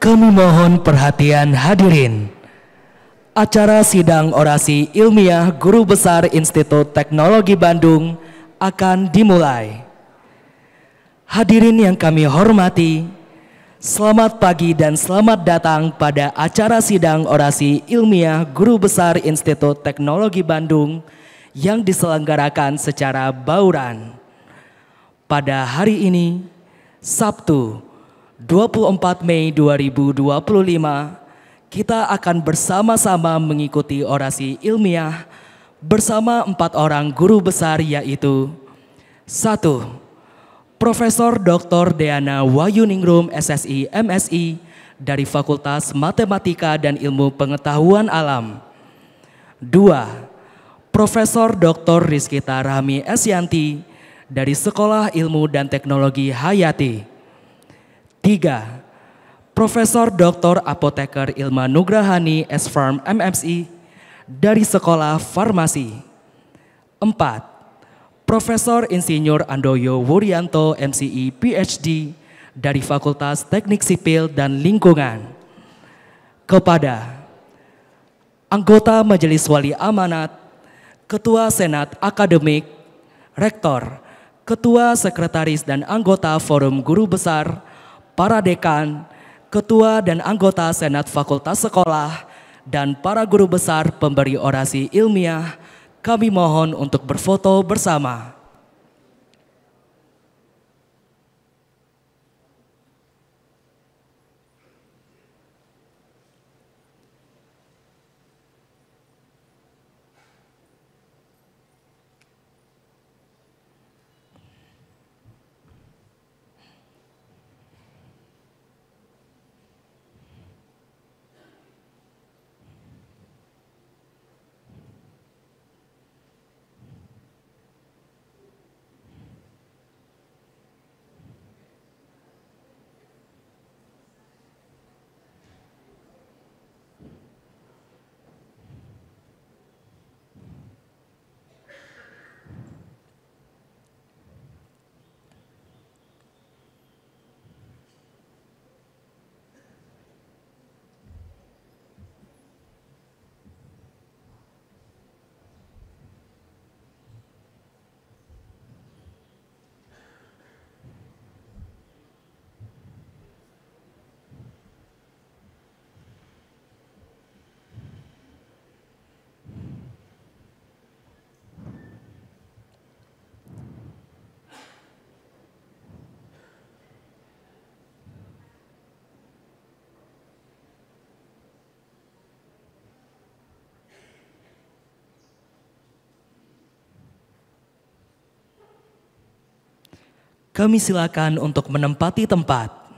Kami mohon perhatian hadirin. Acara sidang orasi ilmiah Guru Besar Institut Teknologi Bandung akan dimulai. Hadirin yang kami hormati, selamat pagi dan selamat datang pada acara sidang orasi ilmiah Guru Besar Institut Teknologi Bandung yang diselenggarakan secara bauran. Pada hari ini, Sabtu 24 Mei 2025, kita akan bersama-sama mengikuti orasi ilmiah bersama 4 orang guru besar, yaitu 1. Profesor Dr. Deana Wayuningrum SSI MSI dari Fakultas Matematika dan Ilmu Pengetahuan Alam. 2. Profesor Dr. Rizkita Rahmi Esyanti dari Sekolah Ilmu dan Teknologi Hayati. 3. Profesor Dr. Apoteker Ilma Nugrahani S.Farm MMSI dari Sekolah Farmasi. 4. Profesor Insinyur Andoyo Wuryanto MCI PhD dari Fakultas Teknik Sipil dan Lingkungan. Kepada anggota Majelis Wali Amanat, Ketua Senat Akademik, Rektor, Ketua Sekretaris dan anggota Forum Guru Besar, para dekan, ketua dan anggota Senat Fakultas Sekolah, dan para guru besar pemberi orasi ilmiah, kami mohon untuk berfoto bersama. Kami silakan untuk menempati tempat.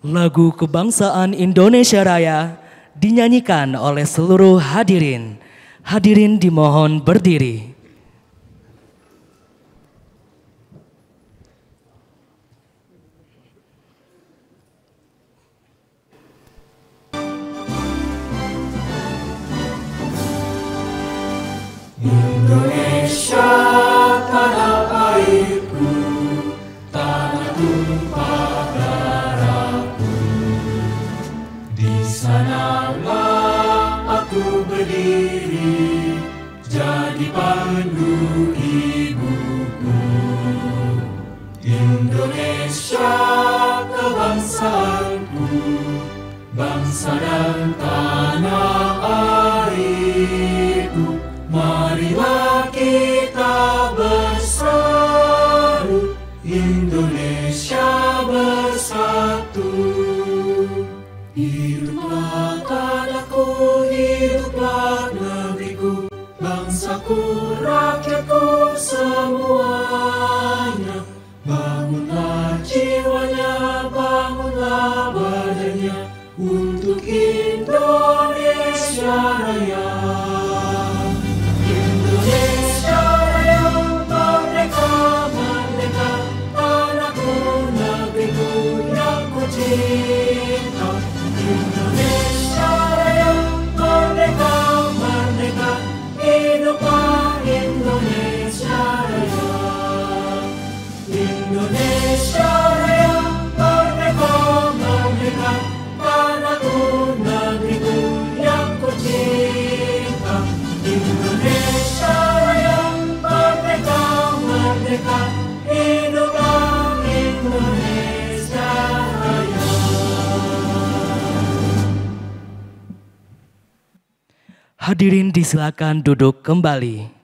Lagu Kebangsaan Indonesia Raya dinyanyikan oleh seluruh hadirin. Hadirin dimohon berdiri. Indonesia tanah airku, tanah tumpah darahku. Di sanalah aku berdiri, jadi pandu ibuku. Indonesia kebangsaanku, bangsa dan tanah airku. Marilah kita bersatu, Indonesia bersatu. Hiduplah tanahku, hiduplah negeriku, bangsaku, rakyatku semuanya. Bangunlah jiwanya, bangunlah badannya, untuk Indonesia Raya. Indonesia Raya, merdeka, merdeka, tanahku, negeriku yang ku cinta. Indonesia Raya, merdeka, merdeka, hiduplah Indonesia Raya. Indonesia Raya, merdeka, merdeka, tanahku, negeriku yang ku cinta. Indonesia Raya, merdeka, merdeka, hiduplah Indonesia Raya. Hadirin disilakan duduk kembali.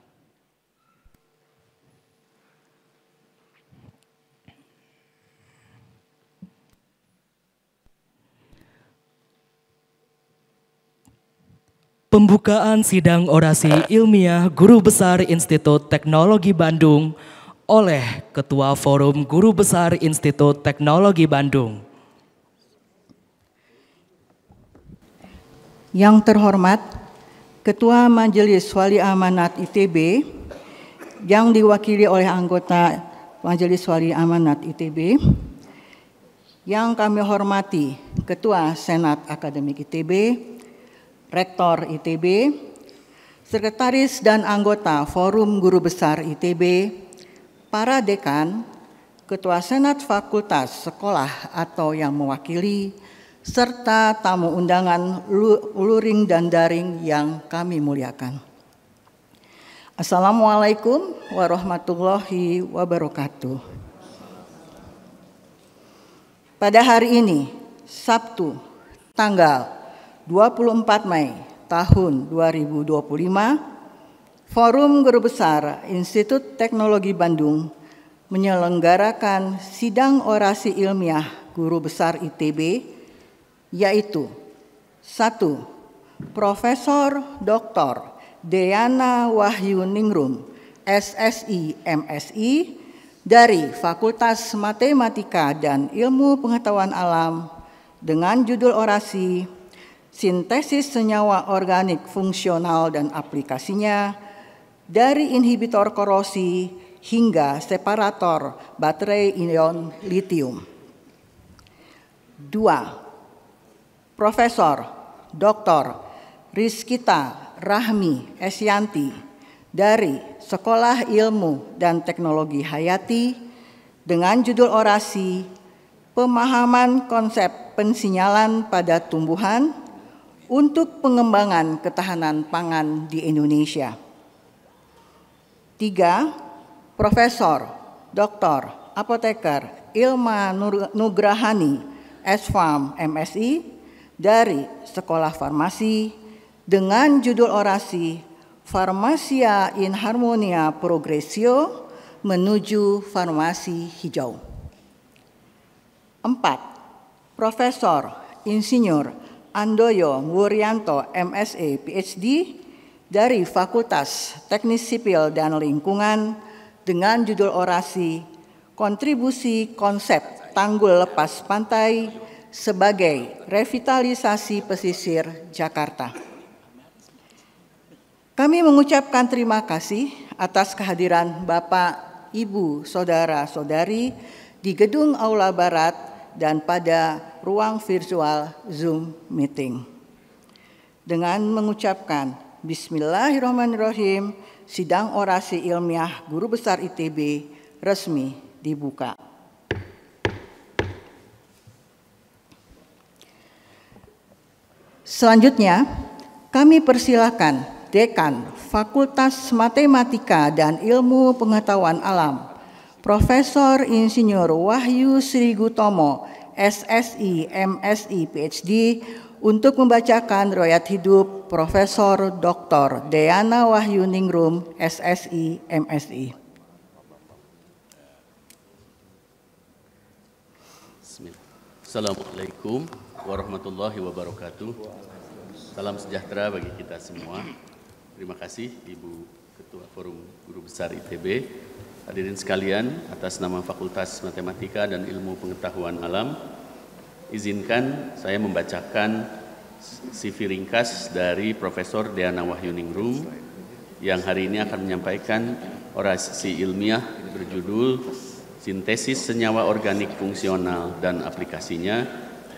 Pembukaan sidang orasi ilmiah Guru Besar Institut Teknologi Bandung oleh Ketua Forum Guru Besar Institut Teknologi Bandung. Yang terhormat Ketua Majelis Wali Amanat ITB yang diwakili oleh anggota Majelis Wali Amanat ITB, yang kami hormati Ketua Senat Akademik ITB, Rektor ITB, Sekretaris dan anggota Forum Guru Besar ITB, para dekan, Ketua Senat Fakultas Sekolah atau yang mewakili, serta tamu undangan luring dan daring yang kami muliakan. Assalamualaikum warahmatullahi wabarakatuh. Pada hari ini, Sabtu, tanggal 24 Mei tahun 2025, Forum Guru Besar Institut Teknologi Bandung menyelenggarakan sidang orasi ilmiah Guru Besar ITB, yaitu 1. Profesor Dr. Deana Wahyu Ningrum, SSI MSI, dari Fakultas Matematika dan Ilmu Pengetahuan Alam dengan judul orasi Sintesis Senyawa Organik Fungsional dan Aplikasinya dari Inhibitor Korosi hingga Separator Baterai Ion Litium. 2. Profesor Dr. Rizkita Rahmi Esyanti dari Sekolah Ilmu dan Teknologi Hayati dengan judul orasi Pemahaman Konsep Pensinyalan pada Tumbuhan untuk pengembangan ketahanan pangan di Indonesia. 3. Profesor Dr. Apoteker Ilma Nugrahani, S.Pharm MSI, dari Sekolah Farmasi dengan judul orasi Farmacia in Harmonia Progressio menuju Farmasi Hijau. 4. Profesor Insinyur Andoyo Wuryanto MSc PhD dari Fakultas Teknik Sipil dan Lingkungan dengan judul orasi Kontribusi Konsep Tanggul Lepas Pantai sebagai Revitalisasi Pesisir Jakarta. Kami mengucapkan terima kasih atas kehadiran Bapak, Ibu, Saudara-saudari di Gedung Aula Barat dan pada ruang virtual Zoom meeting. Dengan mengucapkan Bismillahirrahmanirrahim. Sidang orasi ilmiah Guru Besar ITB resmi dibuka. Selanjutnya, kami persilakan Dekan Fakultas Matematika dan Ilmu Pengetahuan Alam, Profesor Insinyur Wahyu Sri Gutomo, SSI, MSI, PhD, untuk membacakan riwayat hidup Profesor Dr. Deana Wahyuningrum, SSI, MSI. Assalamualaikum warahmatullahi wabarakatuh. Salam sejahtera bagi kita semua. Terima kasih Ibu Ketua Forum Guru Besar ITB. Hadirin sekalian, atas nama Fakultas Matematika dan Ilmu Pengetahuan Alam, izinkan saya membacakan CV ringkas dari Profesor Deana Wahyuningrum yang hari ini akan menyampaikan orasi ilmiah berjudul Sintesis Senyawa Organik Fungsional dan Aplikasinya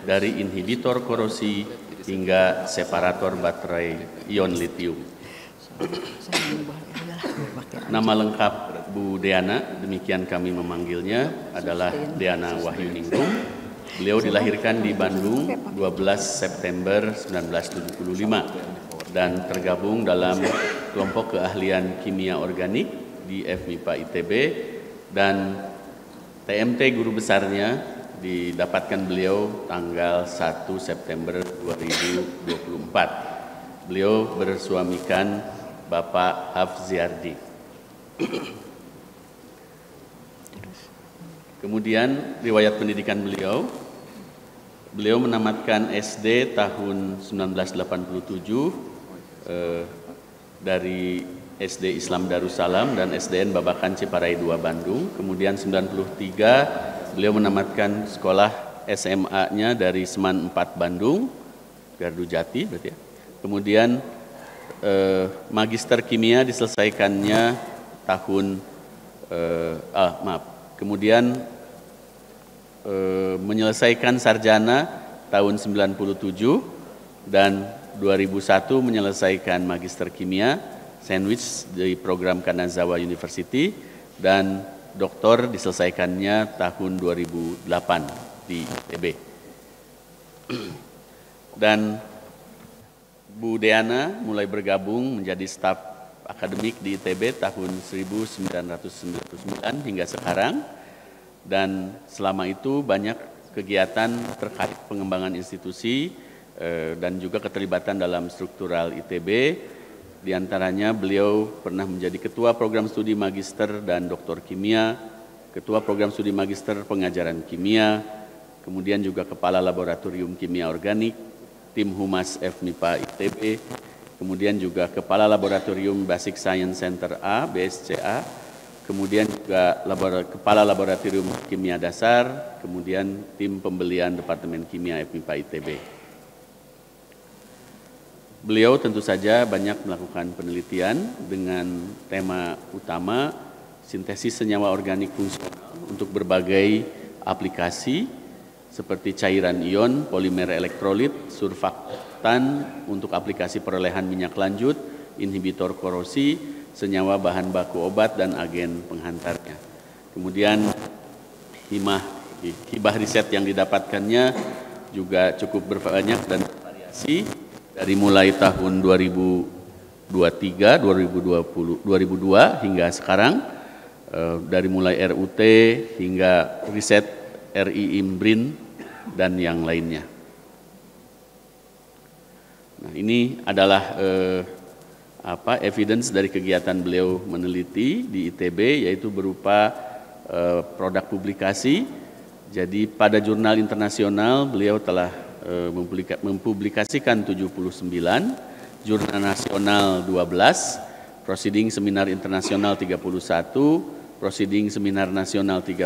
dari Inhibitor Korosi hingga Separator Baterai Ion Litium. Nama lengkap Bu Deana, demikian kami memanggilnya, adalah Deana Wahyuningrum. Beliau dilahirkan di Bandung 12 September 1975 dan tergabung dalam kelompok keahlian kimia organik di FMIPA ITB, dan TMT guru besarnya didapatkan beliau tanggal 1 September 2024. Beliau bersuamikan Bapak Hafziardi. Kemudian riwayat pendidikan beliau menamatkan SD tahun 1987 dari SD Islam Darussalam dan SDN Babakan Ciparai 2 Bandung. Kemudian 93 beliau menamatkan sekolah SMA-nya dari Seman 4 Bandung, Gardu Jati berarti ya. Kemudian Magister Kimia diselesaikannya tahun kemudian menyelesaikan sarjana tahun 97 dan 2001 menyelesaikan Magister Kimia sandwich di program Kanazawa University, dan doktor diselesaikannya tahun 2008 di ITB. Dan Bu Deana mulai bergabung menjadi staf akademik di ITB tahun 1999 hingga sekarang, dan selama itu banyak kegiatan terkait pengembangan institusi dan juga keterlibatan dalam struktural ITB. Di antaranya beliau pernah menjadi Ketua Program Studi Magister dan Doktor Kimia, Ketua Program Studi Magister Pengajaran Kimia, kemudian juga Kepala Laboratorium Kimia Organik, Tim Humas FMIPA ITB, kemudian juga Kepala Laboratorium Basic Science Center A, BSCA, kemudian juga Kepala Laboratorium Kimia Dasar, kemudian Tim Pembelian Departemen Kimia FMIPA ITB. Beliau tentu saja banyak melakukan penelitian dengan tema utama sintesis senyawa organik fungsional untuk berbagai aplikasi seperti cairan ion, polimer elektrolit, surfaktan untuk aplikasi perolehan minyak lanjut, inhibitor korosi, senyawa bahan baku obat, dan agen penghantarnya. Kemudian hibah riset yang didapatkannya juga cukup banyak dan bervariasi, dari mulai tahun 2023, 2002 hingga sekarang, dari mulai RUT hingga riset RI Imbrin dan yang lainnya. Nah, ini adalah evidence dari kegiatan beliau meneliti di ITB, yaitu berupa produk publikasi. Jadi pada jurnal internasional beliau telah mempublikasikan 79, jurnal nasional 12, proceeding seminar internasional 31, proceeding seminar nasional 13,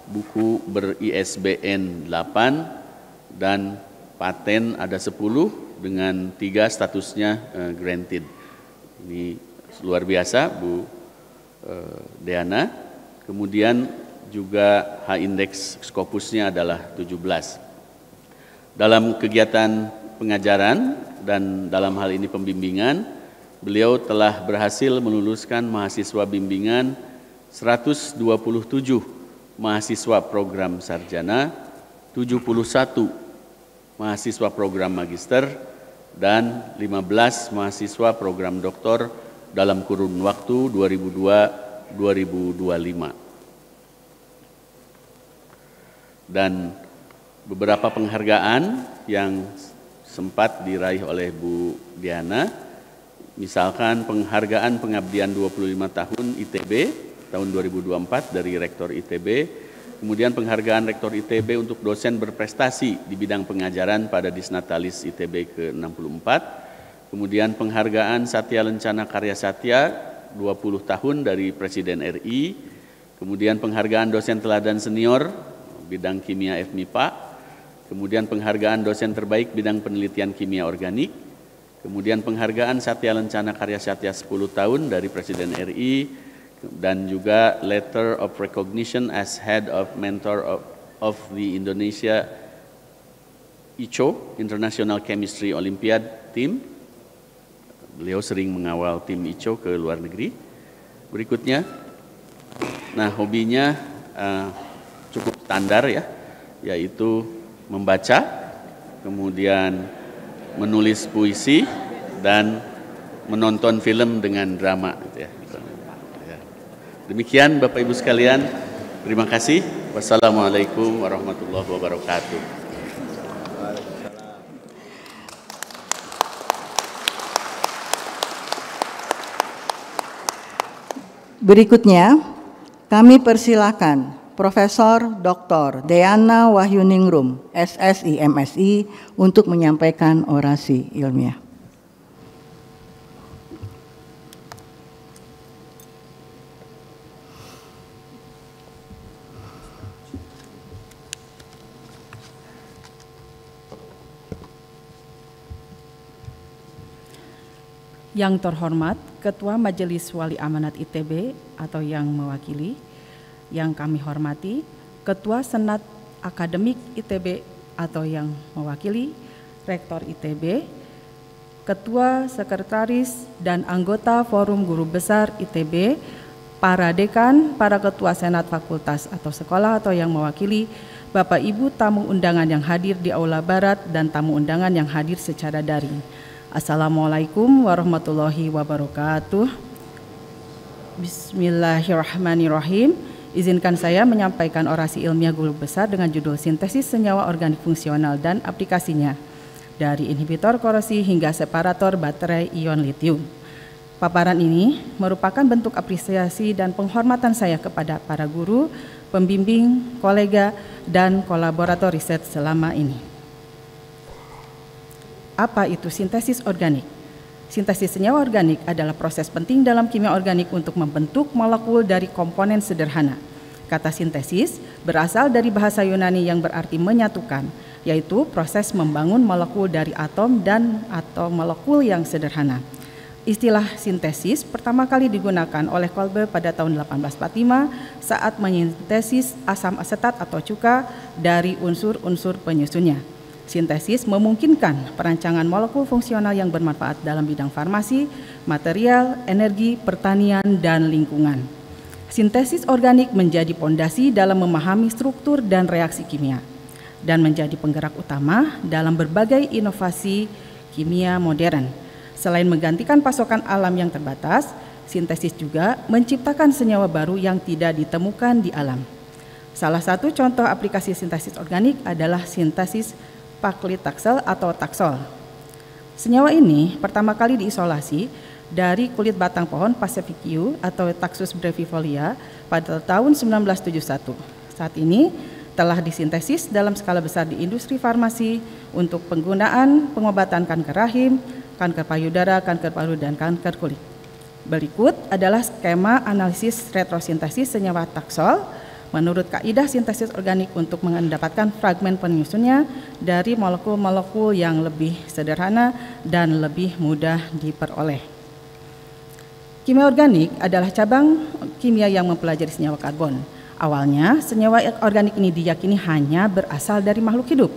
buku ber-ISBN 8, dan paten ada 10 dengan 3 statusnya granted. Ini luar biasa Bu Deana. Kemudian juga H-index Scopusnya adalah 17. Dalam kegiatan pengajaran dan dalam hal ini pembimbingan, beliau telah berhasil meluluskan mahasiswa bimbingan 127 mahasiswa program sarjana, 71 mahasiswa program magister, dan 15 mahasiswa program doktor dalam kurun waktu 2002-2025. Dan beberapa penghargaan yang sempat diraih oleh Bu Diana, misalkan penghargaan pengabdian 25 tahun ITB tahun 2024 dari Rektor ITB, kemudian penghargaan Rektor ITB untuk dosen berprestasi di bidang pengajaran pada Disnatalis ITB ke-64, kemudian penghargaan Satya Lencana Karya Satya 20 tahun dari Presiden RI, kemudian penghargaan dosen teladan senior bidang kimia FMIPA, kemudian penghargaan dosen terbaik bidang penelitian kimia organik, kemudian penghargaan Satya Lencana Karya Satya 10 tahun dari Presiden RI, dan juga Letter of Recognition as Head of Mentor of the Indonesia ICO, International Chemistry Olympiad Team. Beliau sering mengawal tim ICO ke luar negeri. Berikutnya, nah hobinya cukup standar ya, yaitu membaca, kemudian menulis puisi, dan menonton film dengan drama. Gitu ya. Demikian Bapak Ibu sekalian, terima kasih. Wassalamualaikum warahmatullahi wabarakatuh. Berikutnya, kami persilakan Profesor Dr. Deana Wahyuningrum, SSI MSI, untuk menyampaikan orasi ilmiah. Yang terhormat Ketua Majelis Wali Amanat ITB atau yang mewakili, yang kami hormati Ketua Senat Akademik ITB atau yang mewakili, Rektor ITB, Ketua, Sekretaris, dan anggota Forum Guru Besar ITB, para dekan, para ketua Senat Fakultas atau sekolah atau yang mewakili, Bapak Ibu tamu undangan yang hadir di Aula Barat dan tamu undangan yang hadir secara daring. Assalamualaikum warahmatullahi wabarakatuh. Bismillahirrahmanirrahim. Izinkan saya menyampaikan orasi ilmiah guru besar dengan judul Sintesis Senyawa Organik Fungsional dan Aplikasinya, dari inhibitor korosi hingga separator baterai ion litium. Paparan ini merupakan bentuk apresiasi dan penghormatan saya kepada para guru, pembimbing, kolega, dan kolaborator riset selama ini. Apa itu sintesis organik? Sintesis senyawa organik adalah proses penting dalam kimia organik untuk membentuk molekul dari komponen sederhana. Kata sintesis berasal dari bahasa Yunani yang berarti menyatukan, yaitu proses membangun molekul dari atom dan atau molekul yang sederhana. Istilah sintesis pertama kali digunakan oleh Kolbe pada tahun 1845 saat menyintesis asam asetat atau cuka dari unsur-unsur penyusunnya. Sintesis memungkinkan perancangan molekul fungsional yang bermanfaat dalam bidang farmasi, material, energi, pertanian, dan lingkungan. Sintesis organik menjadi pondasi dalam memahami struktur dan reaksi kimia, dan menjadi penggerak utama dalam berbagai inovasi kimia modern. Selain menggantikan pasokan alam yang terbatas, sintesis juga menciptakan senyawa baru yang tidak ditemukan di alam. Salah satu contoh aplikasi sintesis organik adalah sintesis paklitaksel atau taksol. Senyawa ini pertama kali diisolasi dari kulit batang pohon Pacific yew atau Taxus brevifolia pada tahun 1971. Saat ini telah disintesis dalam skala besar di industri farmasi untuk penggunaan pengobatan kanker rahim, kanker payudara, kanker paru, dan kanker kulit. Berikut adalah skema analisis retrosintesis senyawa taksol menurut kaidah sintesis organik untuk mendapatkan fragmen penyusunnya dari molekul-molekul yang lebih sederhana dan lebih mudah diperoleh. Kimia organik adalah cabang kimia yang mempelajari senyawa karbon. Awalnya, senyawa organik ini diyakini hanya berasal dari makhluk hidup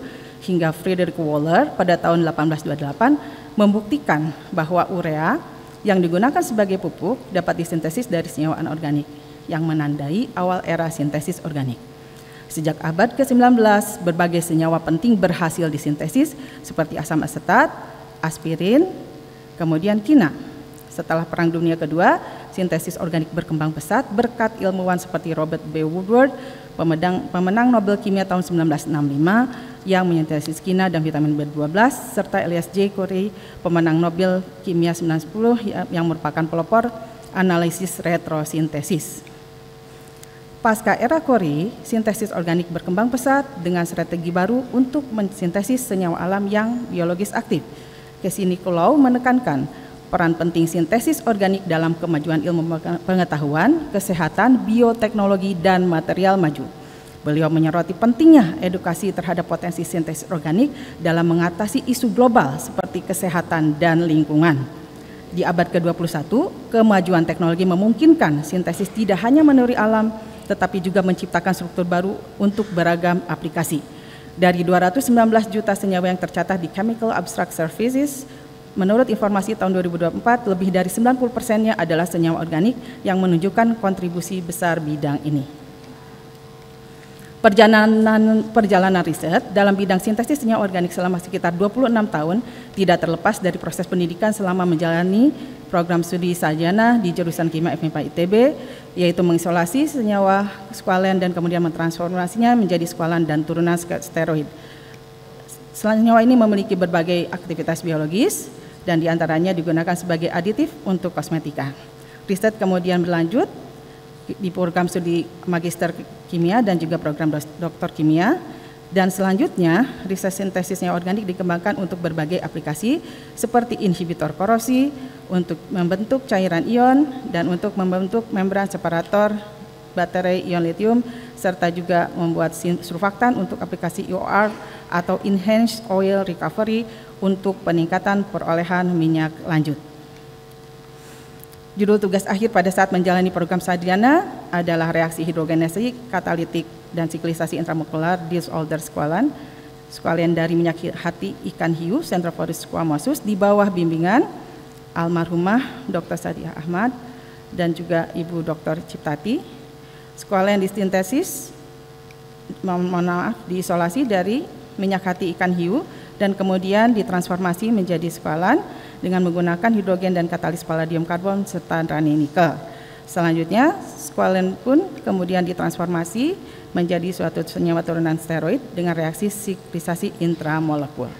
hingga Friedrich Wöhler pada tahun 1828 membuktikan bahwa urea yang digunakan sebagai pupuk dapat disintesis dari senyawa anorganik yang menandai awal era sintesis organik. Sejak abad ke-19, berbagai senyawa penting berhasil disintesis seperti asam asetat, aspirin, kemudian kina. Setelah Perang Dunia Kedua, sintesis organik berkembang pesat berkat ilmuwan seperti Robert B. Woodward, pemenang Nobel Kimia tahun 1965 yang mensintesis kina dan vitamin B12, serta Elias J. Corey, pemenang Nobel Kimia 1910 yang merupakan pelopor analisis retrosintesis. Pasca era Corey, sintesis organik berkembang pesat dengan strategi baru untuk mensintesis senyawa alam yang biologis aktif. Casey Nicolau menekankan peran penting sintesis organik dalam kemajuan ilmu pengetahuan, kesehatan, bioteknologi, dan material maju. Beliau menyoroti pentingnya edukasi terhadap potensi sintesis organik dalam mengatasi isu global seperti kesehatan dan lingkungan. Di abad ke-21, kemajuan teknologi memungkinkan sintesis tidak hanya menuri alam, tetapi juga menciptakan struktur baru untuk beragam aplikasi. Dari 219 juta senyawa yang tercatat di Chemical Abstract Services, menurut informasi tahun 2024, lebih dari 90%-nya adalah senyawa organik yang menunjukkan kontribusi besar bidang ini. Perjalanan riset dalam bidang sintesis senyawa organik selama sekitar 26 tahun tidak terlepas dari proses pendidikan selama menjalani program studi sarjana di jurusan Kimia FMIPA ITB, yaitu mengisolasi senyawa skualen dan kemudian mentransformasinya menjadi skualan dan turunan steroid. Senyawa ini memiliki berbagai aktivitas biologis dan diantaranya digunakan sebagai aditif untuk kosmetika. Riset kemudian berlanjut di program studi magister kimia dan juga program doktor kimia, dan selanjutnya riset sintesis senyawa organik dikembangkan untuk berbagai aplikasi seperti inhibitor korosi, untuk membentuk cairan ion, dan untuk membentuk membran separator baterai ion lithium, serta juga membuat surfaktan untuk aplikasi EOR atau Enhanced Oil Recovery untuk peningkatan perolehan minyak lanjut. Judul tugas akhir pada saat menjalani program sarjana adalah reaksi hidrogenasi, katalitik, dan siklisasi intramolekular disorder skualen dari minyak hati ikan hiu Centrophoros squamosus di bawah bimbingan almarhumah Dr. Sadiah Ahmad dan juga Ibu Dr. Ciptati. Skualen disintesis, diisolasi dari minyak hati ikan hiu dan kemudian ditransformasi menjadi skualan dengan menggunakan hidrogen dan katalis palladium karbon serta rani nikel. Selanjutnya, skualen pun kemudian ditransformasi menjadi suatu senyawa turunan steroid dengan reaksi siklisasi intramolekul.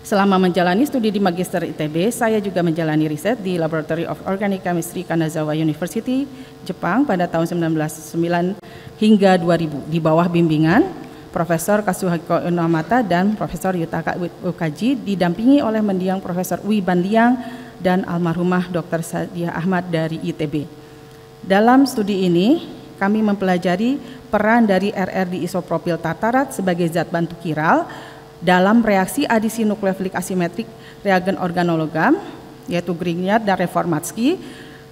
Selama menjalani studi di Magister ITB, saya juga menjalani riset di Laboratory of Organic Chemistry Kanazawa University, Jepang pada tahun 1999 hingga 2000 di bawah bimbingan Profesor Kazuhiko Inomata dan Profesor Yutaka Ukaji, didampingi oleh mendiang Profesor Ui Ban Liang dan almarhumah Dr. Sadiah Ahmad dari ITB. Dalam studi ini, kami mempelajari peran dari RR diisopropil tartarat sebagai zat bantu kiral dalam reaksi adisi nukleofilik asimetrik reagen organologam, yaitu Grignard dan Reformatsky,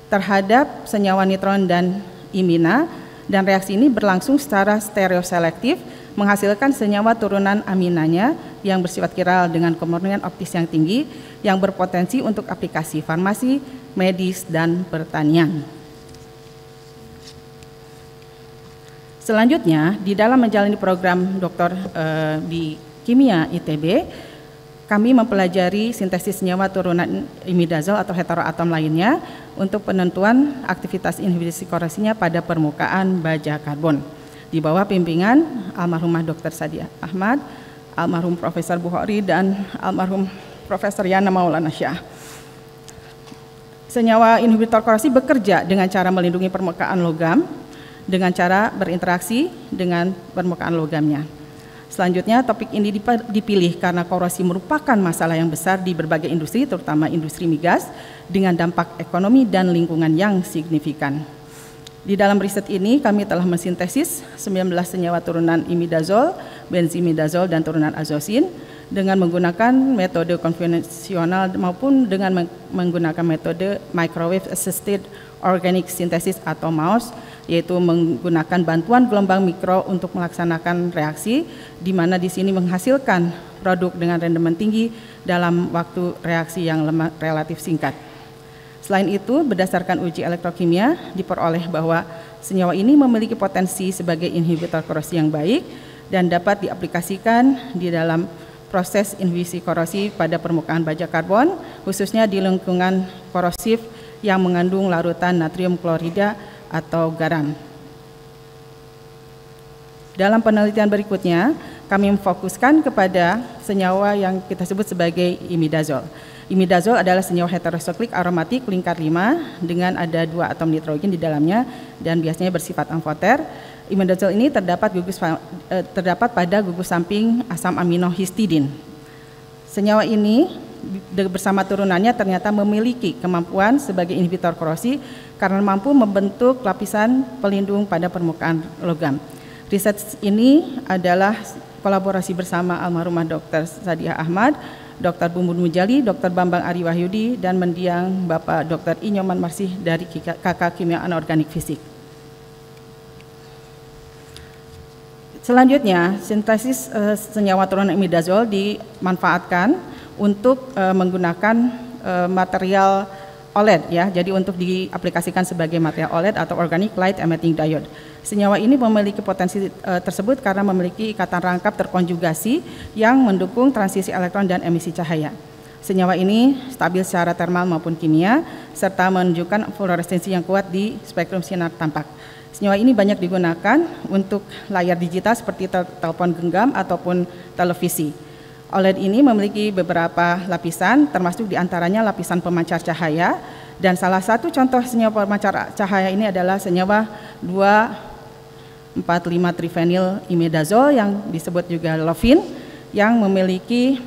terhadap senyawa nitron dan imina, dan reaksi ini berlangsung secara stereoselektif, menghasilkan senyawa turunan aminanya yang bersifat kiral dengan kemurnian optis yang tinggi yang berpotensi untuk aplikasi farmasi, medis, dan pertanian. Selanjutnya, di dalam menjalani program doktor di Kimia ITB, kami mempelajari sintesis senyawa turunan imidazol atau heteroatom lainnya untuk penentuan aktivitas inhibisi korosinya pada permukaan baja karbon. Di bawah bimbingan almarhumah Dr. Sadiah Ahmad, almarhum Profesor Bukhari, dan almarhum Profesor Yana Maulana Shah. Senyawa inhibitor korosi bekerja dengan cara melindungi permukaan logam dengan cara berinteraksi dengan permukaan logamnya. Selanjutnya, topik ini dipilih karena korosi merupakan masalah yang besar di berbagai industri, terutama industri migas, dengan dampak ekonomi dan lingkungan yang signifikan. Di dalam riset ini, kami telah mensintesis 19 senyawa turunan imidazol, benzimidazol, dan turunan azosin dengan menggunakan metode konvensional maupun dengan menggunakan metode Microwave Assisted Organic Synthesis atau MAOS yaitu menggunakan bantuan gelombang mikro untuk melaksanakan reaksi, di mana di sini menghasilkan produk dengan rendemen tinggi dalam waktu reaksi yang relatif singkat. Selain itu, berdasarkan uji elektrokimia, diperoleh bahwa senyawa ini memiliki potensi sebagai inhibitor korosi yang baik dan dapat diaplikasikan di dalam proses inhibisi korosi pada permukaan baja karbon, khususnya di lingkungan korosif yang mengandung larutan natrium klorida atau garam. Dalam penelitian berikutnya, kami memfokuskan kepada senyawa yang kita sebut sebagai imidazol. Imidazol adalah senyawa heterosiklik aromatik lingkar 5 dengan ada 2 atom nitrogen di dalamnya dan biasanya bersifat amfoter. Imidazol ini terdapat pada gugus samping asam amino histidin. Senyawa ini bersama turunannya ternyata memiliki kemampuan sebagai inhibitor korosi karena mampu membentuk lapisan pelindung pada permukaan logam. Riset ini adalah kolaborasi bersama almarhumah Dr. Sadiah Ahmad, Dr. Bun Bun Bunjali, Dr. Bambang Ari Wahyudi, dan mendiang Bapak Dr. I. Nyoman Marsih dari KK Kimia Anorganik Fisik. Selanjutnya, sintesis senyawa turunan imidazol dimanfaatkan untuk menggunakan material OLED ya. Jadi untuk diaplikasikan sebagai material OLED atau Organic Light Emitting Diode. Senyawa ini memiliki potensi tersebut karena memiliki ikatan rangkap terkonjugasi yang mendukung transisi elektron dan emisi cahaya. Senyawa ini stabil secara termal maupun kimia serta menunjukkan fluoresensi yang kuat di spektrum sinar tampak. Senyawa ini banyak digunakan untuk layar digital seperti telepon genggam ataupun televisi. OLED ini memiliki beberapa lapisan, termasuk diantaranya lapisan pemancar cahaya, dan salah satu contoh senyawa pemancar cahaya ini adalah senyawa 2,4,5-trifenyl imidazol yang disebut juga lovin, yang memiliki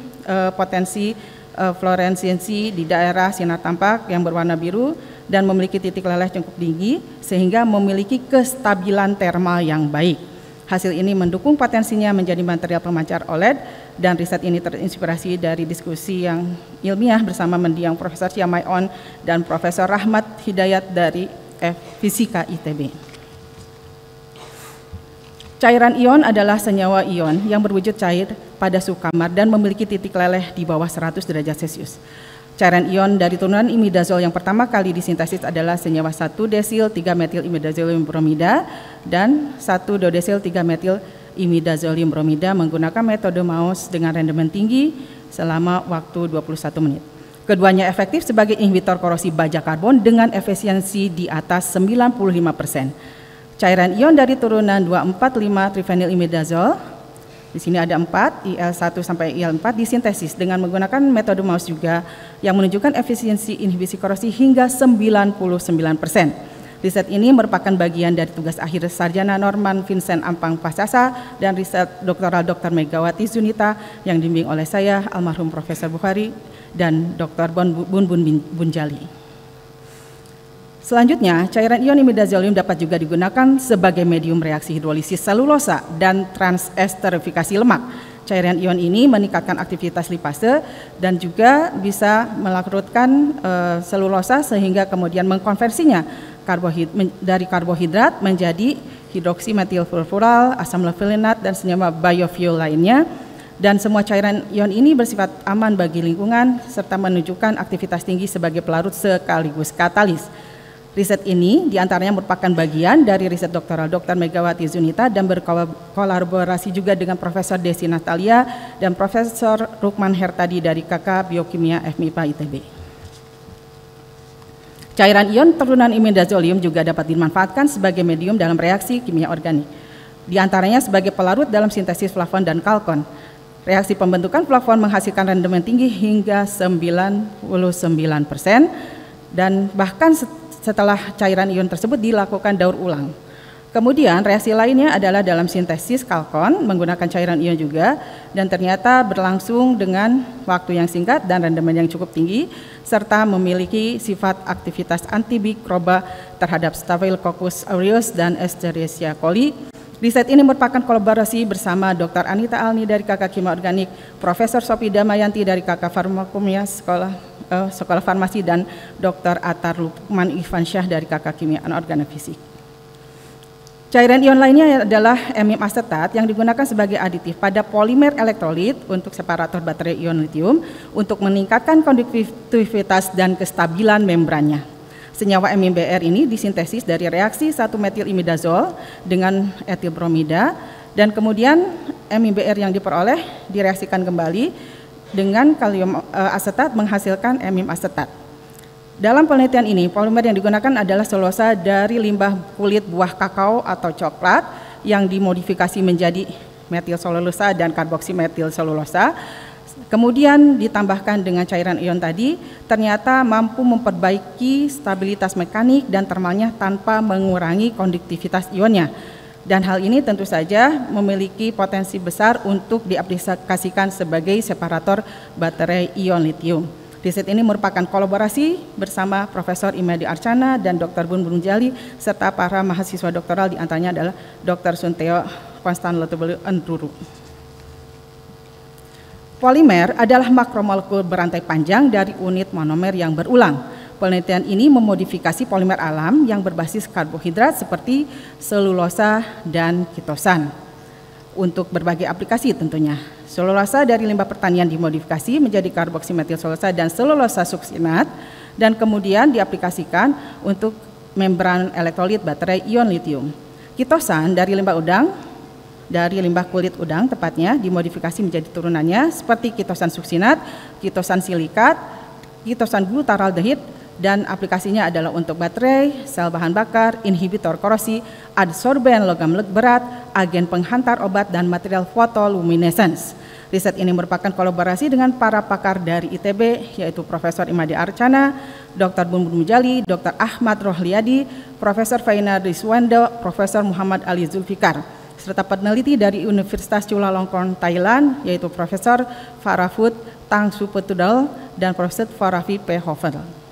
potensi fluoresensi di daerah sinar tampak yang berwarna biru dan memiliki titik leleh cukup tinggi sehingga memiliki kestabilan termal yang baik. Hasil ini mendukung potensinya menjadi material pemancar OLED dan riset ini terinspirasi dari diskusi yang ilmiah bersama mendiang Profesor Syamaion dan Profesor Rahmat Hidayat dari Fisika ITB. Cairan ion adalah senyawa ion yang berwujud cair pada suhu kamar dan memiliki titik leleh di bawah 100 derajat Celcius. Cairan ion dari turunan imidazol yang pertama kali disintesis adalah senyawa 1-desil 3-metil imidazolium bromida dan 1-2-desil 3-metil imidazolium bromida menggunakan metode MAUS dengan rendemen tinggi selama waktu 21 menit. Keduanya efektif sebagai inhibitor korosi baja karbon dengan efisiensi di atas 95%. Cairan ion dari turunan 2,4,5-trifenyl imidazol, di sini ada 4, IL1 sampai IL4 disintesis dengan menggunakan metode MAUS juga yang menunjukkan efisiensi inhibisi korosi hingga 99%. Riset ini merupakan bagian dari tugas akhir sarjana Norman Vincent Ampang Pasasa dan riset doktoral Dr. Megawati Zunita yang dibimbing oleh saya, almarhum Profesor Bukhari dan Dr. Bun Bun Bunjali. Selanjutnya, cairan ion imidazolium dapat juga digunakan sebagai medium reaksi hidrolisis selulosa dan transesterifikasi lemak. Cairan ion ini meningkatkan aktivitas lipase dan juga bisa melarutkan selulosa sehingga kemudian mengkonversinya dari karbohidrat menjadi hidroksimetilfurfural, asam levelinat, dan senyawa biofuel lainnya. Dan semua cairan ion ini bersifat aman bagi lingkungan serta menunjukkan aktivitas tinggi sebagai pelarut sekaligus katalis. Riset ini diantaranya merupakan bagian dari riset doktoral Dr. Megawati Zunita dan berkolaborasi juga dengan Profesor Desi Natalia dan Profesor Rukman Hertadi dari KK Biokimia FMIPA ITB. Cairan ion turunan imidazolium juga dapat dimanfaatkan sebagai medium dalam reaksi kimia organik. Di antaranya sebagai pelarut dalam sintesis flavon dan kalkon. Reaksi pembentukan flavon menghasilkan rendemen tinggi hingga 99% dan bahkan setelah cairan ion tersebut dilakukan daur ulang. Kemudian reaksi lainnya adalah dalam sintesis kalkon menggunakan cairan ion juga dan ternyata berlangsung dengan waktu yang singkat dan rendemen yang cukup tinggi serta memiliki sifat aktivitas antimikroba terhadap Staphylococcus aureus dan Escherichia coli. Riset ini merupakan kolaborasi bersama Dr. Anita Alni dari KK Kimia Organik, Profesor Sophie Damayanti dari KK Farmakomia Sekolah Farmasi dan Dr. Atar Lukman Irfansyah dari KK Kimia Anorganik Fisik. Cairan ion lainnya adalah emium asetat yang digunakan sebagai aditif pada polimer elektrolit untuk separator baterai ion litium untuk meningkatkan konduktivitas dan kestabilan membrannya. Senyawa emium Br ini disintesis dari reaksi 1-metil-imidazol dengan etil bromida dan kemudian emium Br yang diperoleh direaksikan kembali dengan kalium asetat menghasilkan emium asetat. Dalam penelitian ini, polimer yang digunakan adalah selulosa dari limbah kulit buah kakao atau coklat yang dimodifikasi menjadi metil selulosa dan karboksimetil selulosa. Kemudian ditambahkan dengan cairan ion tadi, ternyata mampu memperbaiki stabilitas mekanik dan termalnya tanpa mengurangi konduktivitas ionnya. Dan hal ini tentu saja memiliki potensi besar untuk diaplikasikan sebagai separator baterai ion litium. Riset ini merupakan kolaborasi bersama Profesor Imade Archana dan Dr. Bun Bun Mujali serta para mahasiswa doktoral, di antaranya adalah Dr. Sunteo Konstantinopoulos Andruru. Polimer adalah makromolekul berantai panjang dari unit monomer yang berulang. Penelitian ini memodifikasi polimer alam yang berbasis karbohidrat seperti selulosa dan kitosan untuk berbagai aplikasi tentunya. Selulosa dari limbah pertanian dimodifikasi menjadi karboksimetil selulosa dan selulosa suksinat dan kemudian diaplikasikan untuk membran elektrolit baterai ion litium. Kitosan dari limbah udang, dari limbah kulit udang tepatnya, dimodifikasi menjadi turunannya seperti kitosan suksinat, kitosan silikat, kitosan glutaraldehid, dan aplikasinya adalah untuk baterai, sel bahan bakar, inhibitor korosi, adsorben logam berat, agen penghantar obat, dan material fotoluminescence. Riset ini merupakan kolaborasi dengan para pakar dari ITB, yaitu Profesor Imade Archana, Dr. Bun Bun Mujali, Dr. Ahmad Rohliadi, Profesor Faina Riswando, Profesor Muhammad Ali Zulfikar, serta peneliti dari Universitas Chulalongkorn, Thailand, yaitu Profesor Farafut Tang Supetudal dan Profesor Farafi P. Hofer.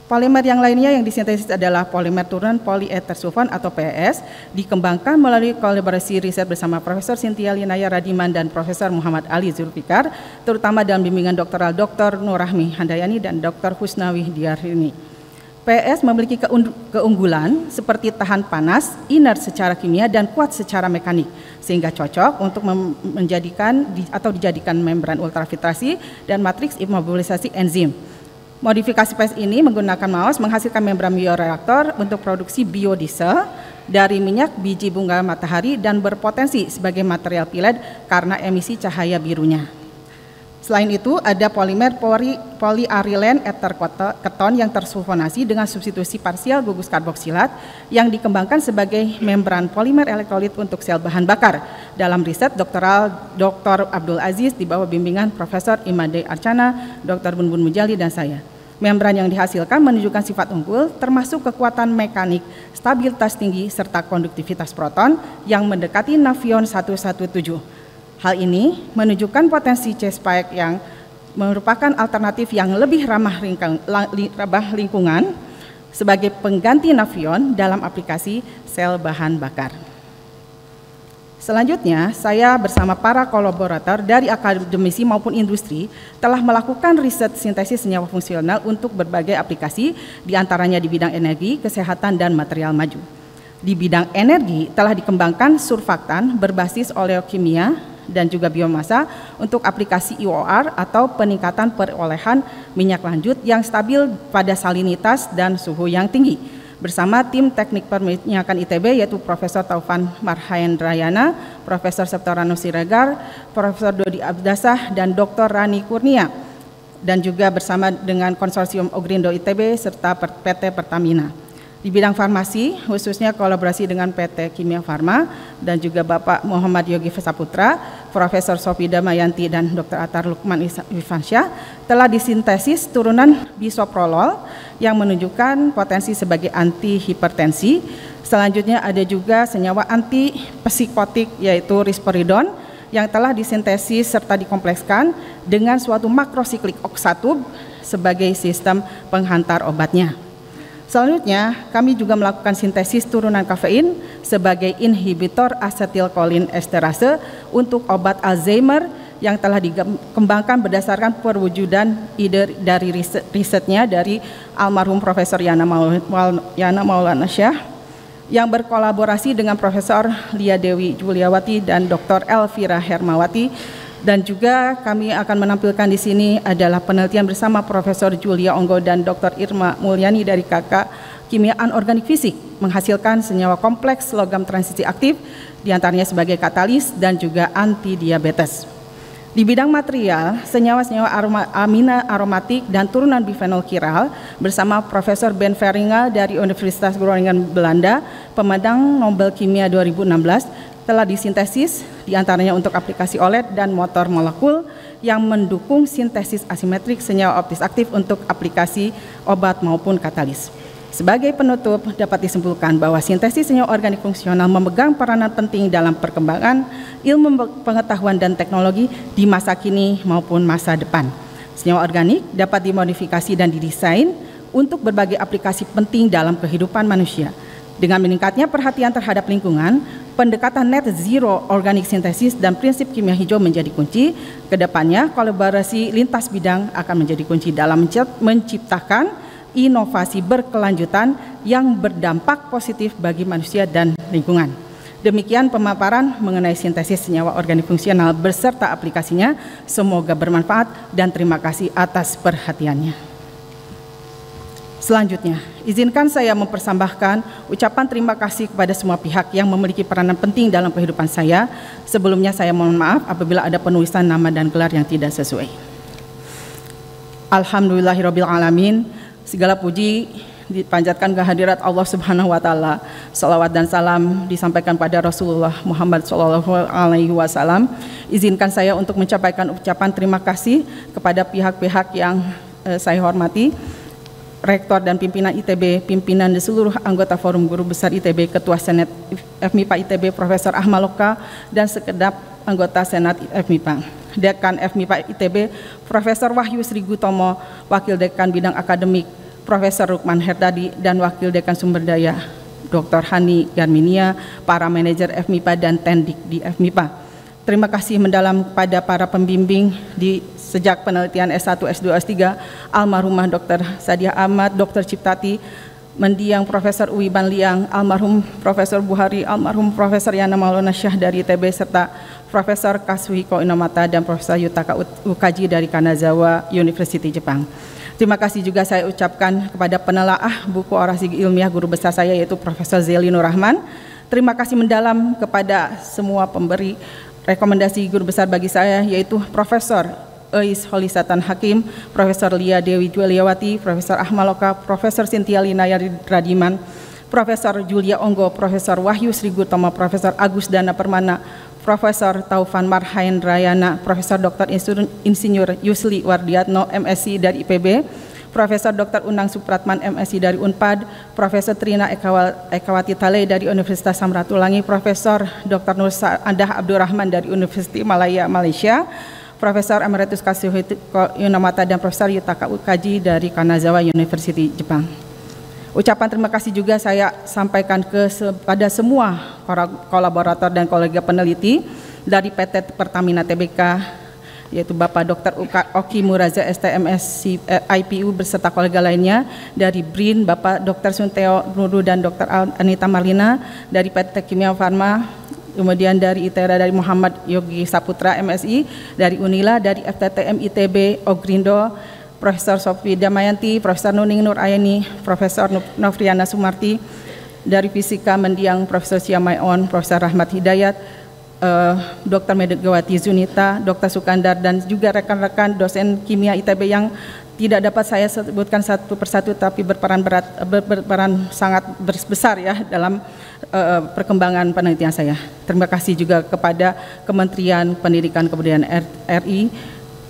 Polimer yang lainnya yang disintesis adalah polimer turunan polieter sulfon atau PES, dikembangkan melalui kolaborasi riset bersama Profesor Cynthia Linaya Radiman dan Profesor Muhammad Ali Zulfikar, terutama dalam bimbingan doktoral Dr. Nurrahmi Handayani dan Dr. Husnawi Diarini. PES memiliki keunggulan seperti tahan panas, inert secara kimia, dan kuat secara mekanik, sehingga cocok untuk dijadikan membran ultrafiltrasi dan matriks imobilisasi enzim. Modifikasi PES ini menggunakan MAOS menghasilkan membran bioreaktor untuk produksi biodiesel dari minyak biji bunga matahari dan berpotensi sebagai material pellet karena emisi cahaya birunya. Selain itu, ada polimer polyarilen ether keton yang tersulfonasi dengan substitusi parsial gugus karboksilat yang dikembangkan sebagai membran polimer elektrolit untuk sel bahan bakar. Dalam riset doktoral Dr. Abdul Aziz di bawah bimbingan Profesor Imade Archana, Dr. Bun Bun Mujali, dan saya. Membran yang dihasilkan menunjukkan sifat unggul termasuk kekuatan mekanik, stabilitas tinggi, serta konduktivitas proton yang mendekati nafion 117. Hal ini menunjukkan potensi C-spike yang merupakan alternatif yang lebih ramah lingkungan sebagai pengganti nafion dalam aplikasi sel bahan bakar. Selanjutnya, saya bersama para kolaborator dari akademisi maupun industri telah melakukan riset sintesis senyawa fungsional untuk berbagai aplikasi, diantaranya di bidang energi, kesehatan, dan material maju. Di bidang energi telah dikembangkan surfaktan berbasis oleokimia dan juga biomasa untuk aplikasi IOR atau peningkatan perolehan minyak lanjut yang stabil pada salinitas dan suhu yang tinggi. Bersama tim teknik perminyakan ITB yaitu Profesor Taufan Marhendrayana, Profesor Septorano Siregar, Profesor Dodi Abdasah, dan Dr. Rani Kurnia, dan juga bersama dengan konsorsium Ogrindo ITB serta PT Pertamina. Di bidang farmasi, khususnya kolaborasi dengan PT Kimia Farma dan juga Bapak Muhammad Yogi Saputra, Profesor Sofi Damayanti, dan Dr. Atar Lukman Irfansyah, telah disintesis turunan bisoprolol yang menunjukkan potensi sebagai antihipertensi. Selanjutnya ada juga senyawa antipsikotik yaitu risperidon yang telah disintesis serta dikomplekskan dengan suatu makrosiklik oksatub sebagai sistem penghantar obatnya. Selanjutnya, kami juga melakukan sintesis turunan kafein sebagai inhibitor asetilkolin esterase untuk obat Alzheimer yang telah dikembangkan berdasarkan perwujudan ide dari risetnya dari almarhum Profesor Yana Maulana Syah yang berkolaborasi dengan Profesor Lia Dewi Juliawati dan Dr. Elvira Hermawati, dan juga kami akan menampilkan di sini adalah penelitian bersama Profesor Julia Onggo dan Dr. Irma Mulyani dari KK Kimia Anorganik Fisik menghasilkan senyawa kompleks logam transisi aktif, diantaranya sebagai katalis dan juga anti diabetes. Di bidang material, senyawa-senyawa amina aromatik dan turunan bifenol kiral bersama Profesor Ben Veringa dari Universitas Groningen Belanda, pemenang Nobel Kimia 2016, telah disintesis diantaranya untuk aplikasi OLED dan motor molekul yang mendukung sintesis asimetrik senyawa optis aktif untuk aplikasi obat maupun katalis. Sebagai penutup, dapat disimpulkan bahwa sintesis senyawa organik fungsional memegang peranan penting dalam perkembangan ilmu pengetahuan dan teknologi di masa kini maupun masa depan. Senyawa organik dapat dimodifikasi dan didesain untuk berbagai aplikasi penting dalam kehidupan manusia. Dengan meningkatnya perhatian terhadap lingkungan, pendekatan net zero organic synthesis dan prinsip kimia hijau menjadi kunci. Kedepannya, kolaborasi lintas bidang akan menjadi kunci dalam menciptakan inovasi berkelanjutan yang berdampak positif bagi manusia dan lingkungan. Demikian pemaparan mengenai sintesis senyawa organik fungsional beserta aplikasinya. Semoga bermanfaat dan terima kasih atas perhatiannya. Selanjutnya, izinkan saya mempersembahkan ucapan terima kasih kepada semua pihak yang memiliki peranan penting dalam kehidupan saya. Sebelumnya saya mohon maaf apabila ada penulisan nama dan gelar yang tidak sesuai. Alhamdulillahirabbil alamin. Segala puji dipanjatkan ke hadirat Allah Subhanahu wa taala. Salawat dan salam disampaikan pada Rasulullah Muhammad SAW. Izinkan saya untuk menyampaikan ucapan terima kasih kepada pihak-pihak yang saya hormati, Rektor dan pimpinan ITB, pimpinan di seluruh anggota Forum Guru Besar ITB, Ketua Senat FMIPA ITB Profesor Ahmad Loka, dan segenap anggota Senat FMIPA. Dekan FMIPA ITB Profesor Wahyu Sri Gutomo, Wakil Dekan Bidang Akademik Profesor Rukman Herdadi, dan Wakil Dekan Sumber Daya Dr. Hani Garminia, para manajer FMIPA dan Tendik di FMIPA. Terima kasih mendalam kepada para pembimbing di sejak penelitian S1, S2, S3, almarhumah Dr. Sadia Ahmad, Dr. Ciptati, mendiang Profesor Uwi Banliang, almarhum Profesor Buhari, almarhum Profesor Yana Maulana Syah dari ITB, serta Profesor Kazuhiko Inomata dan Profesor Yutaka Ukaji dari Kanazawa University Jepang. Terima kasih juga saya ucapkan kepada penelaah buku orasi ilmiah guru besar saya, yaitu Profesor Zeli Nur Rahman. Terima kasih mendalam kepada semua pemberi rekomendasi guru besar bagi saya, yaitu Profesor Eis Holisatan Hakim, Profesor Lia Dewi Juliawati, Profesor Ahmad Loka, Profesor Cynthia Linayari Radiman, Profesor Julia Onggo, Profesor Wahyu Sri Gutomo, Profesor Agus Dana Permana, Profesor Taufan Marhaendrayana, Profesor Dr. Insinyur Yusli Wardiatno, MSc dari IPB, Profesor Dr. Unang Supratman, MSc dari Unpad, Profesor Trina Ekawati Tale dari Universitas Samratulangi, Profesor Dr. Nur Saadah Abdurrahman dari Universitas Malaya, Malaysia, Profesor Emeritus Kazuhiko Inomata, dan Profesor Yutaka Ukaji dari Kanazawa University Jepang. Ucapan terima kasih juga saya sampaikan kepada semua kolaborator dan kolega peneliti dari PT Pertamina Tbk, yaitu Bapak Dr. Oki Muraza STMS IPU beserta kolega lainnya, dari BRIN Bapak Dr. Sunteo Nuru dan Dr. Anita Marlina, dari PT Kimia Farma, kemudian dari ITERA dari Muhammad Yogi Saputra MSI, dari Unila, dari FTTM ITB Ogrindo, Profesor Sofi Damayanti, Profesor Nuning Nur Ayani, Profesor Novriana Sumarti, dari Fisika mendiang Profesor Siamaion, Profesor Rahmat Hidayat, Dr. Medegawati Zunita, Dr. Sukandar, dan juga rekan-rekan dosen kimia ITB yang tidak dapat saya sebutkan satu persatu, tapi berperan sangat besar ya dalam perkembangan penelitian saya. Terima kasih juga kepada Kementerian Pendidikan Kebudayaan RI,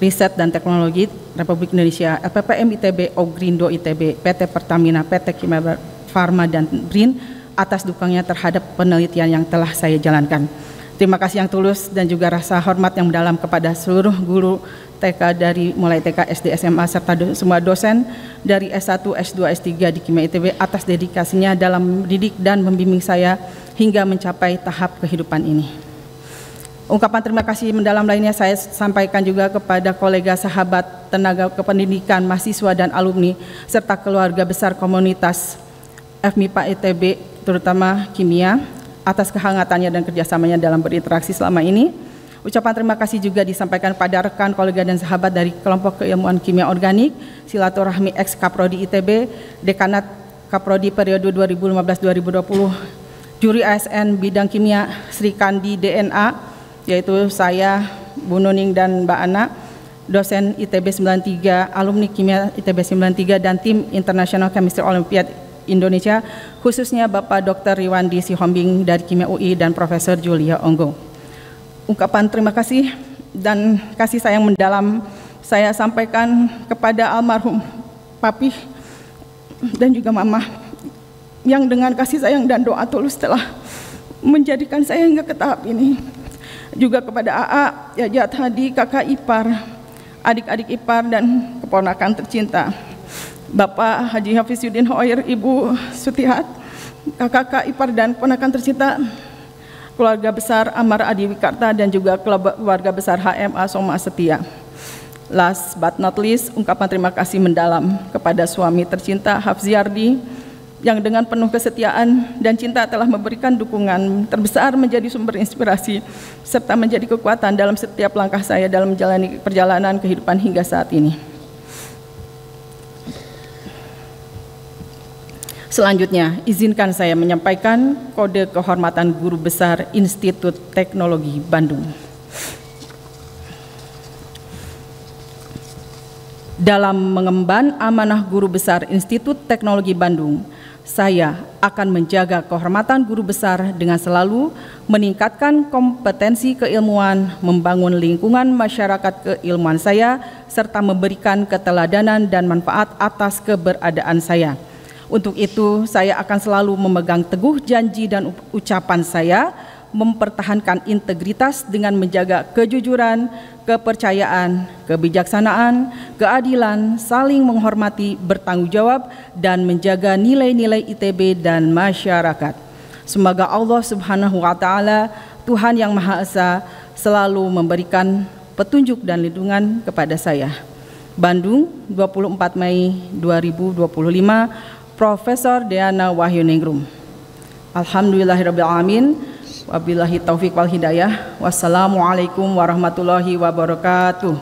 Riset dan Teknologi Republik Indonesia, LPPM ITB, Ogrindo ITB, PT Pertamina, PT Kimia Farma, dan BRIN atas dukungannya terhadap penelitian yang telah saya jalankan. Terima kasih yang tulus dan juga rasa hormat yang mendalam kepada seluruh guru TK dari mulai TK, SD, SMA, serta semua dosen dari S1, S2, S3 di Kimia ITB atas dedikasinya dalam mendidik dan membimbing saya hingga mencapai tahap kehidupan ini. Ungkapan terima kasih mendalam lainnya saya sampaikan juga kepada kolega, sahabat, tenaga kependidikan, mahasiswa dan alumni, serta keluarga besar komunitas FMIPA ITB terutama kimia, atas kehangatannya dan kerjasamanya dalam berinteraksi selama ini. Ucapan terima kasih juga disampaikan pada rekan, kolega, dan sahabat dari kelompok keilmuan kimia organik, silaturahmi ex Kaprodi ITB, Dekanat Kaprodi periode 2015-2020, Juri ASN bidang kimia Sri Kandi DNA, yaitu saya, Bu Nuning, dan Mbak Ana, dosen ITB 93, alumni kimia ITB 93, dan tim International Chemistry Olympiad Indonesia, khususnya Bapak Dr. Riwandi Sihombing dari Kimia UI dan Profesor Julia Onggo. Ungkapan terima kasih dan kasih sayang mendalam saya sampaikan kepada almarhum Papi dan juga Mama yang dengan kasih sayang dan doa tulus telah menjadikan saya hingga ke tahap ini. Juga kepada AA, Yajat Hadi, kakak ipar, adik-adik ipar, dan keponakan tercinta, Bapak Haji Hafizuddin Hoir, Ibu Sutihat, kakak ipar dan keponakan tercinta, keluarga besar Amar Adi Wikarta, dan juga keluarga besar HMA Soma Setia. Last but not least, ungkapan terima kasih mendalam kepada suami tercinta Hafziardi yang dengan penuh kesetiaan dan cinta telah memberikan dukungan terbesar, menjadi sumber inspirasi serta menjadi kekuatan dalam setiap langkah saya dalam menjalani perjalanan kehidupan hingga saat ini. Selanjutnya, izinkan saya menyampaikan kode kehormatan Guru Besar Institut Teknologi Bandung. Dalam mengemban amanah Guru Besar Institut Teknologi Bandung, saya akan menjaga kehormatan Guru Besar dengan selalu meningkatkan kompetensi keilmuan, membangun lingkungan masyarakat keilmuan saya, serta memberikan keteladanan dan manfaat atas keberadaan saya. Untuk itu, saya akan selalu memegang teguh janji dan ucapan saya, mempertahankan integritas dengan menjaga kejujuran, kepercayaan, kebijaksanaan, keadilan, saling menghormati, bertanggung jawab, dan menjaga nilai-nilai ITB dan masyarakat. Semoga Allah Subhanahu wa Ta'ala, Tuhan yang Maha Esa, selalu memberikan petunjuk dan lindungan kepada saya. Bandung, 24 Mei 2025, Profesor Deana Wahyuningrum. Alhamdulillahirabbil alamin. Wabillahi taufik wal hidayah. Wassalamualaikum warahmatullahi wabarakatuh.